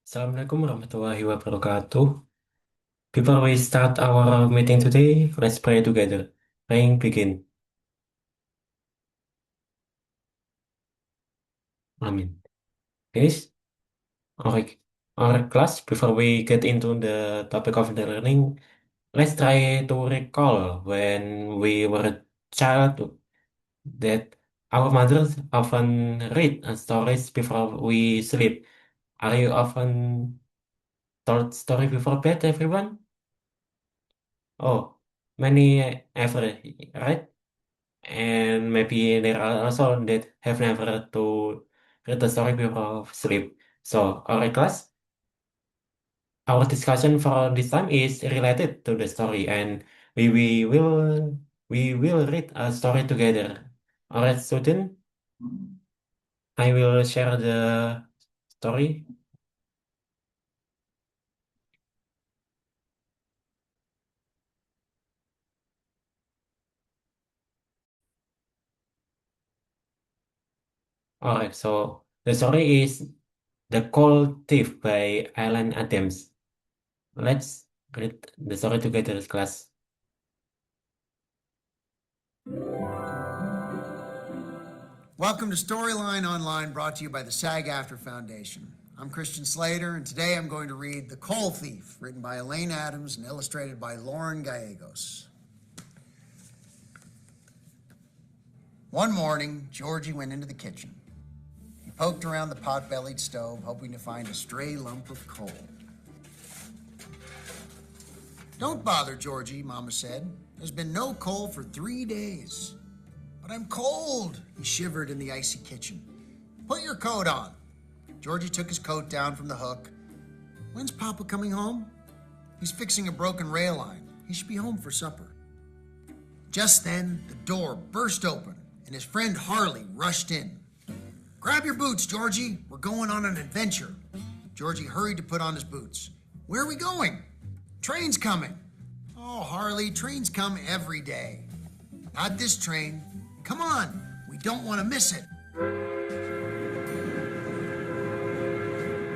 Assalamualaikum warahmatullahi wabarakatuh. Before we start our meeting today, let's pray together. Praying begin. Amin. Guys, our, our class, before we get into the topic of the learning, let's try to recall when we were a child that our mothers often read stories before we sleep. Are you often told story before bed, everyone? Oh, many ever, right? And maybe there are also that have never to read the story before sleep. So our discussion for this time is related to the story, and we will read a story together. Alright, student, I will share the story. Alright, so the story is The Cold Thief by Alan Adams. Let's read the story together, class. Welcome to Storyline Online, brought to you by the SAG-AFTRA Foundation. I'm Christian Slater, and today I'm going to read The Coal Thief, written by Elaine Adams and illustrated by Lauren Gallegos. One morning, Georgie went into the kitchen. He poked around the pot-bellied stove, hoping to find a stray lump of coal. "Don't bother, Georgie," Mama said. "There's been no coal for 3 days." "But I'm cold," he shivered in the icy kitchen. "Put your coat on." Georgie took his coat down from the hook. "When's Papa coming home?" "He's fixing a broken rail line. He should be home for supper." Just then, the door burst open, and his friend Harley rushed in. "Grab your boots, Georgie. We're going on an adventure." Georgie hurried to put on his boots. "Where are we going?" "Train's coming." "Oh, Harley, trains come every day." "Not this train. Come on, we don't want to miss it."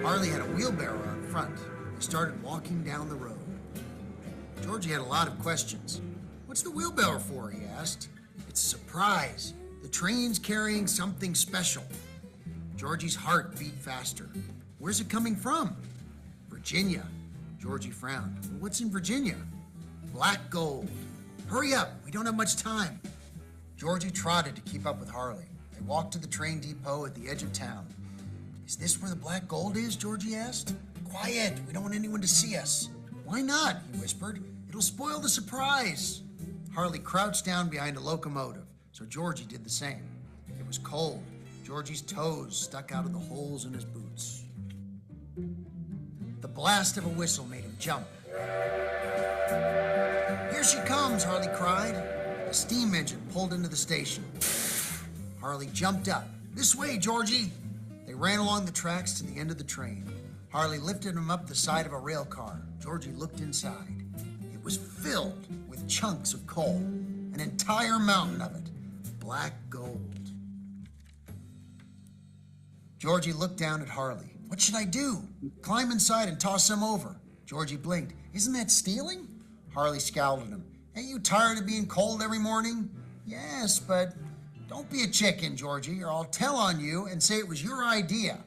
Harley had a wheelbarrow out front. He started walking down the road. Georgie had a lot of questions. "What's the wheelbarrow for?" he asked. "It's a surprise. The train's carrying something special." Georgie's heart beat faster. "Where's it coming from?" "Virginia." Georgie frowned. "What's in Virginia?" "Black gold." "Hurry up, we don't have much time." Georgie trotted to keep up with Harley. They walked to the train depot at the edge of town. "Is this where the black gold is?" Georgie asked. "Quiet, we don't want anyone to see us." "Why not?" he whispered. "It'll spoil the surprise." Harley crouched down behind a locomotive, so Georgie did the same. It was cold. Georgie's toes stuck out of the holes in his boots. The blast of a whistle made him jump. "Here she comes," Harley cried. A steam engine pulled into the station. Harley jumped up. "This way, Georgie." They ran along the tracks to the end of the train. Harley lifted him up the side of a rail car. Georgie looked inside. It was filled with chunks of coal, an entire mountain of it, black gold. Georgie looked down at Harley. "What should I do?" "Climb inside and toss some over." Georgie blinked. "Isn't that stealing?" Harley scowled at him. "Ain't you tired of being cold every morning?" "Yes, but..." "Don't be a chicken, Georgie, or I'll tell on you and say it was your idea."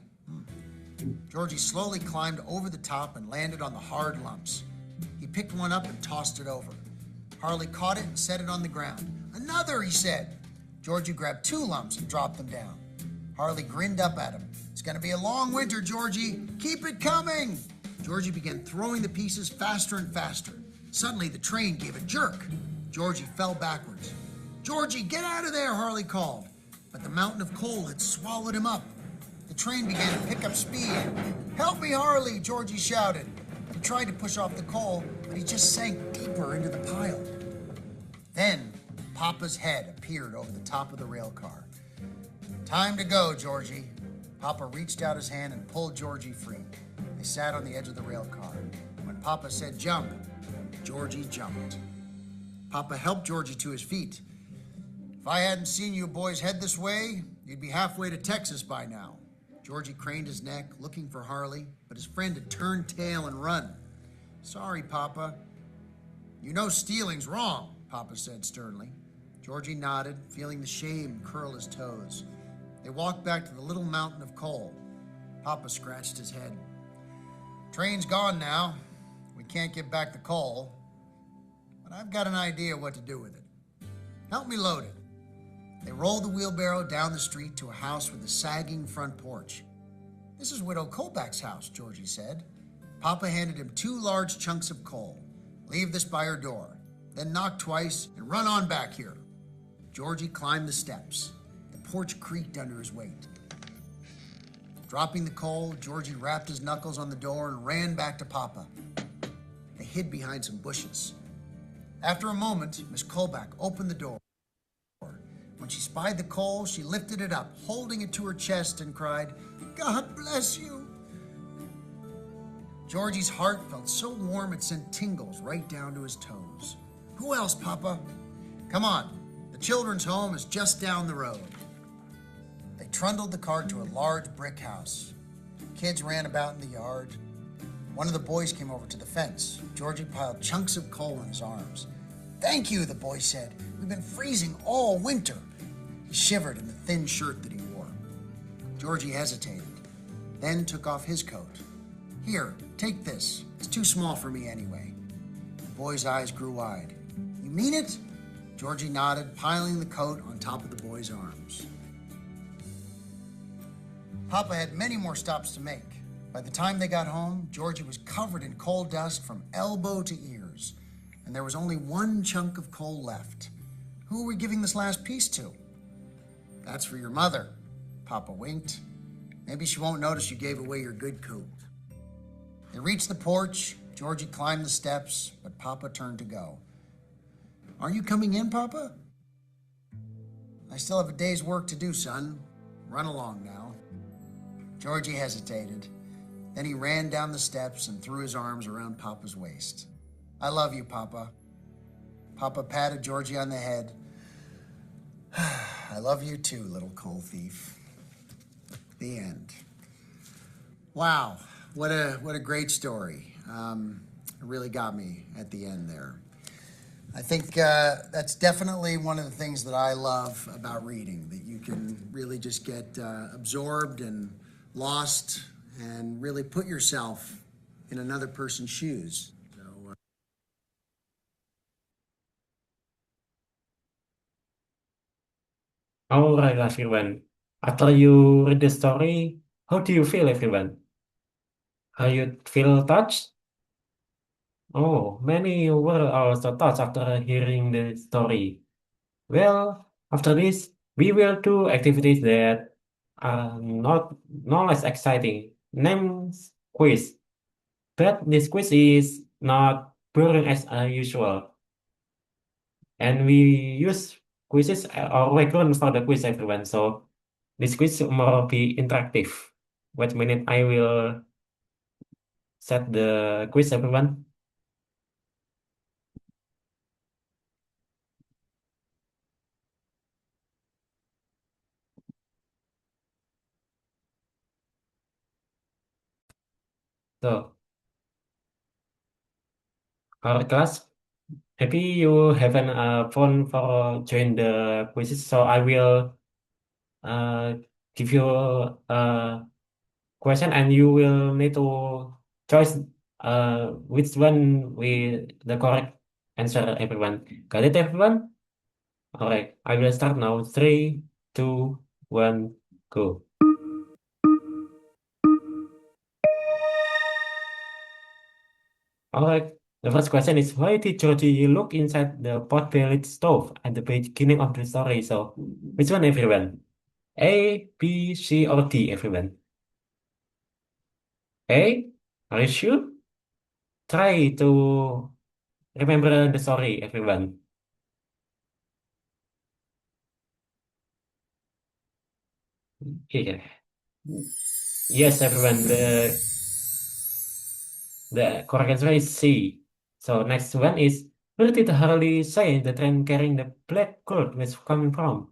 Georgie slowly climbed over the top and landed on the hard lumps. He picked one up and tossed it over. Harley caught it and set it on the ground. "Another," he said. Georgie grabbed 2 lumps and dropped them down. Harley grinned up at him. "It's going to be a long winter, Georgie. Keep it coming." Georgie began throwing the pieces faster and faster. Suddenly, the train gave a jerk. Georgie fell backwards. "Georgie, get out of there," Harley called. But the mountain of coal had swallowed him up. The train began to pick up speed. "Help me, Harley," Georgie shouted. He tried to push off the coal, but he just sank deeper into the pile. Then, Papa's head appeared over the top of the rail car. "Time to go, Georgie." Papa reached out his hand and pulled Georgie free. They sat on the edge of the rail car. When Papa said jump, Georgie jumped. Papa helped Georgie to his feet. "If I hadn't seen you boys head this way, you'd be halfway to Texas by now." Georgie craned his neck, looking for Harley, but his friend had turned tail and run. Sorry, Papa. You know stealing's wrong, Papa said sternly. Georgie nodded, feeling the shame curl his toes. They walked back to the little mountain of coal. Papa scratched his head. Train's gone now. We can't get back the coal, but I've got an idea what to do with it. Help me load it. They rolled the wheelbarrow down the street to a house with a sagging front porch. This is Widow Colback's house, Georgie said. Papa handed him 2 large chunks of coal. Leave this by her door, then knock twice and run on back here. Georgie climbed the steps. The porch creaked under his weight. Dropping the coal, Georgie rapped his knuckles on the door and ran back to Papa. They hid behind some bushes. After a moment, Miss Colback opened the door. When she spied the coal, she lifted it up, holding it to her chest, and cried, "God bless you." Georgie's heart felt so warm it sent tingles right down to his toes. Who else, Papa? Come on, the children's home is just down the road. They trundled the cart to a large brick house. Kids ran about in the yard. One of the boys came over to the fence. Georgie piled chunks of coal in his arms. "Thank you," the boy said. "We've been freezing all winter." He shivered in the thin shirt that he wore. Georgie hesitated, then took off his coat. "Here, take this. It's too small for me anyway." The boy's eyes grew wide. "You mean it?" Georgie nodded, piling the coat on top of the boy's arms. Papa had many more stops to make. By the time they got home, Georgie was covered in coal dust from elbow to ears, and there was only 1 chunk of coal left. Who are we giving this last piece to? "That's for your mother," Papa winked. "Maybe she won't notice you gave away your good coat." They reached the porch. Georgie climbed the steps, but Papa turned to go. "Aren't you coming in, Papa?" "I still have a day's work to do, son. Run along now." Georgie hesitated. Then he ran down the steps and threw his arms around Papa's waist. "I love you, Papa." Papa patted Georgie on the head. "I love you too, little coal thief." The end. Wow, what a great story. It really got me at the end there. I think that's definitely one of the things that I love about reading, that you can really just get absorbed and lost and really put yourself in another person's shoes. All right, everyone. After you read the story, how do you feel, everyone? Are you feel touched? Oh, many were also touched after hearing the story. Well, after this, we will do activities that are not less exciting. Names quiz. But this quiz is not boring as usual. And we use quizzes or background for the quiz, everyone. So this quiz will be interactive. Wait a minute, I will set the quiz, everyone. So, our class, maybe you haven't phone for join the quizzes, so I will uh, give you a question and you will need to choose which one with the correct answer, everyone. Got it, everyone? All right, I will start now. Three, two, one, go. All right. The first question is why did Georgie look inside the pot-bellied stove at the beginning of the story? So, which one, everyone? A, B, C, or D, everyone? A, are you sure? Try to remember the story, everyone. Yeah. Yes, everyone. The correct answer is C. So next one is where did Harley say the train carrying the black gold was coming from?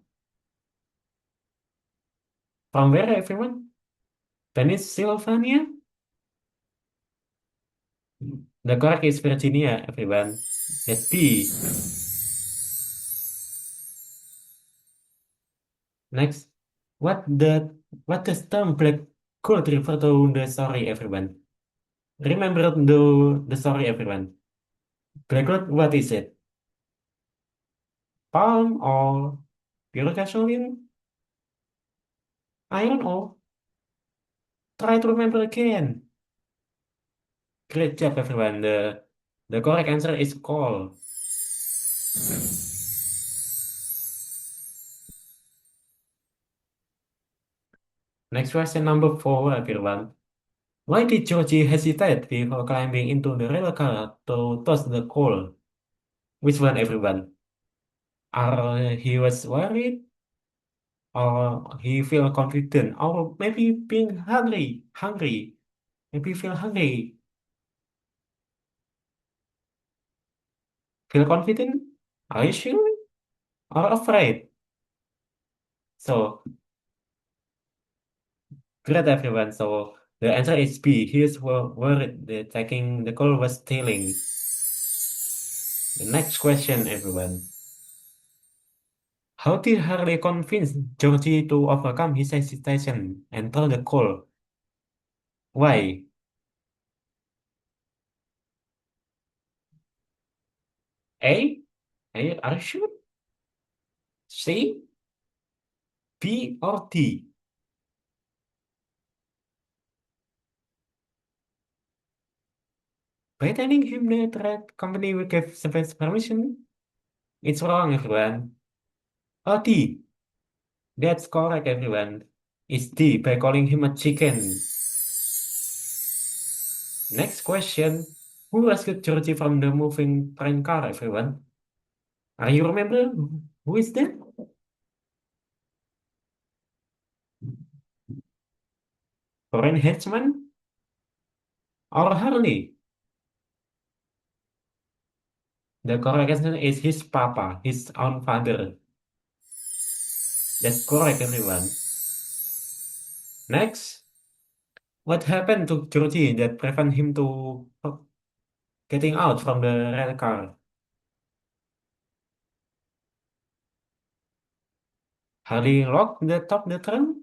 From where, everyone? Pennsylvania? The correct is Virginia, everyone. That's B. Next, what the what does term black could refer to the story, everyone? Remember the story, everyone. Black cloth, what is it? Palm or pure gasoline? Iron ore? Try to remember again. Great job, everyone. The correct answer is coal. Next question number four, everyone. Why did Georgie hesitate before climbing into the rail car to toss the coal? Which one, everyone? Are he was worried, or he feel confident, or maybe being hungry, maybe feel hungry, feel confident? Are you sure? Or afraid? So, great, everyone. So, the answer is B. He is worried that taking the coal was stealing. The next question, everyone. How did Harley convince Georgie to overcome his hesitation and throw the coal? Why? A? Are you sure? C? B or D? By telling him that red company will give Sylvester permission? It's wrong, everyone. Oh, D. That's correct, everyone. It's D by calling him a chicken. Next question. Who rescued Georgie from the moving train car, everyone? Are you remember? Who is that? Corin Hedgeman or Harley? The correct answer is his papa, his own father. That's correct, everyone. Next, what happened to Georgie that prevent him to getting out from the rail car? Harley locked the top the trunk?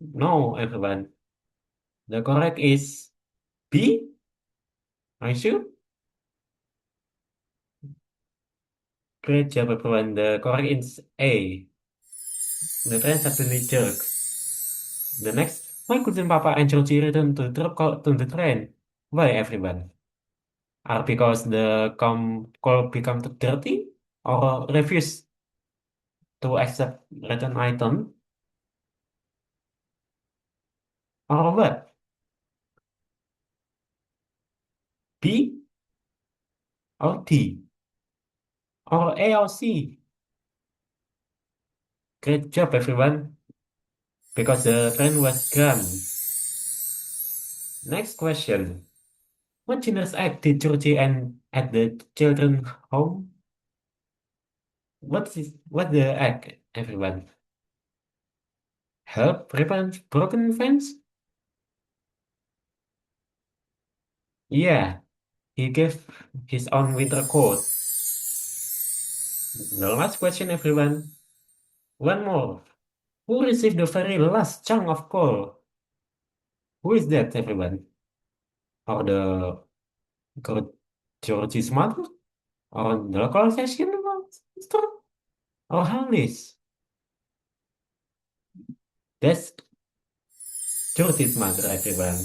No, everyone. The correct is B. Are you sure? Great job, everyone. The correct is A. The train suddenly jerked. The next, why couldn't Papa and Georgie return to the train? Why, everyone? Are because the coal become too dirty or refuse to accept return item or what? B or D or A or C? Great job, everyone. Because the train was gone. Next question. What genius act did Georgie and at the children home? What the act, everyone? Help prevent broken fence? Yeah, he gave his own winter coat. The last question, everyone. One more. Who received the very last chunk of coal? Who is that, everyone? Or the Georgie's mother? Or the localization store? Or Harley's? That's Georgie's mother, everyone.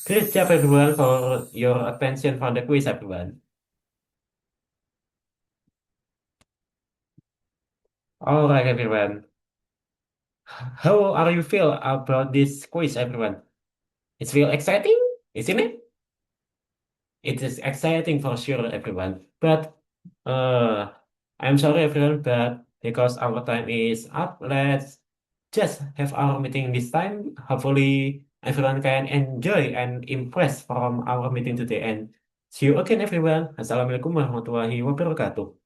Great job, everyone, for your attention for the quiz, everyone. All right, everyone. How are you feel about this quiz, everyone? It feel exciting, isn't it? It is exciting for sure, everyone. But uh, I'm sorry, everyone, but because our time is up, let's just have our meeting this time. Hopefully, everyone can enjoy and impress from our meeting today. And see you again, everyone. Assalamualaikum warahmatullahi wabarakatuh.